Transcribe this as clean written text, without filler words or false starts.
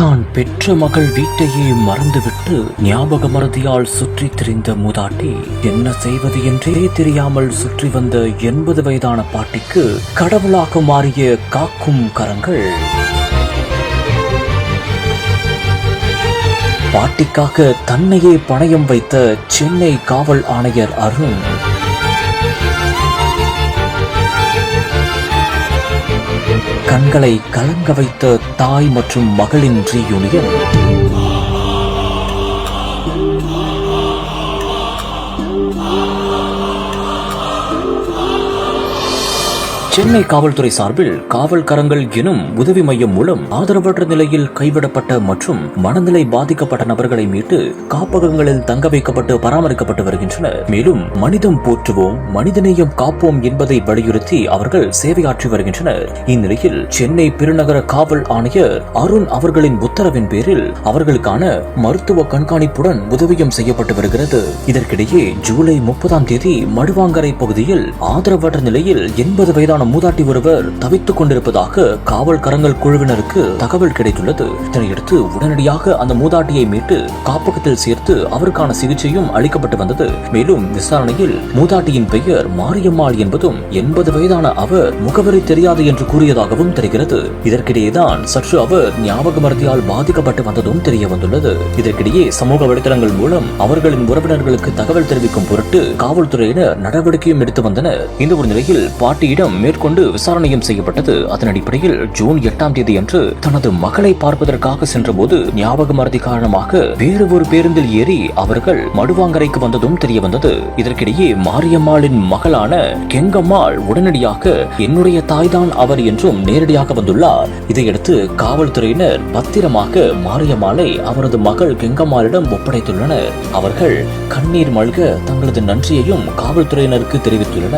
தான் பெற்ற மகள் வீட்டையே மறந்துவிட்டு ஞாபக மறதியால் சுற்றி திரிந்த மூதாட்டி என்ன செய்வது என்றே தெரியாமல் சுற்றி வந்த 80 வயதான பாட்டிக்கு கடவுளாக மாறிய காக்கும் கரங்கள். பாட்டிக்காக தன்னையே பணயம் வைத்த சென்னை காவல் ஆணையர் அருண். கண்களை கலங்க வைத்த தாய் மற்றும் மகளின் ரீயூனியன். சென்னை காவல்துறை சார்பில் காவல் கரங்கள் எனும் உதவி மையம் மூலம் ஆதரவற்ற நிலையில் கைவிடப்பட்ட மற்றும் மனநிலை பாதிக்கப்பட்ட நபர்களை மீட்டு காப்பகங்களில் தங்க வைக்கப்பட்டு பராமரிக்கப்பட்டு வருகின்றனர். மேலும் மனிதம் போற்றுவோம், மனிதநேயம் காப்போம் என்பதை வலியுறுத்தி அவர்கள் சேவையாற்றி வருகின்றனர். இந்நிலையில் சென்னை பெருநகர காவல் ஆணையர் அருண் அவர்களின் உத்தரவின் பேரில் அவர்களுக்கான மருத்துவ கண்காணிப்புடன் உதவியும் செய்யப்பட்டு வருகிறது. இதற்கிடையே ஜூலை 30ஆம் தேதி மடுவாங்கரை பகுதியில் ஆதரவற்ற நிலையில் 80 வயதான மூதாட்டி ஒருவர் தவித்துக் கொண்டிருப்பதாக காவல் கரங்கள் குழுவினருக்கு தகவல் கிடைத்துள்ளது. இதனையடுத்து உடனடியாக அந்த மூதாட்டியை மீட்டு காப்பகத்தில் சேர்த்து அவருக்கான சிகிச்சையும் அளிக்கப்பட்டு வந்தது. மேலும் விசாரணையில் மூதாட்டியின் பெயர் மாரியம்மாள் என்பதும் 80 வயதான அவர் முகவரி தெரியாது என்று கூறியதாகவும் தெரிகிறது. இதற்கிடையேதான் சற்று அவர் ஞாபக மறதியால் பாதிக்கப்பட்டு வந்ததும் தெரிய வந்துள்ளது. இதற்கிடையே சமூக வலைதளங்கள் மூலம் அவர்களின் உறவினர்களுக்கு தகவல் தெரிவிக்கும் பொருட்டு காவல்துறையினர் நடவடிக்கையும் எடுத்து வந்தனர். இந்த ஒரு நிலையில் பாட்டியிடம் மேற்கொண்டு விசாரணையும் செய்யப்பட்டது. அதன் அடிப்படையில் ஜூன் 8ஆம் தேதி அன்று தனது மகளை பார்ப்பதற்காக சென்றபோது ஞாபக மறதி காரணமாக வேறு ஒரு பேருந்தில் ஏறி அவர்கள் மடுவாங்கரைக்கு வந்ததும் தெரிய வந்தது. இதற்கிடையே மாரியம்மாளின் மகளான கெங்கம்மாள் உடனடியாக என்னுடைய தாய்தான் அவர் என்றும் நேரடியாக வந்துள்ளார். இதையடுத்து காவல்துறையினர் பத்திரமாக மாரியம்மாளை அவரது மகள் கெங்கம்மாளிடம் ஒப்படைத்துள்ளனர். அவர்கள் கண்ணீர் மல்க தங்களது நன்றியையும் காவல்துறையினருக்கு தெரிவித்துள்ளனர்.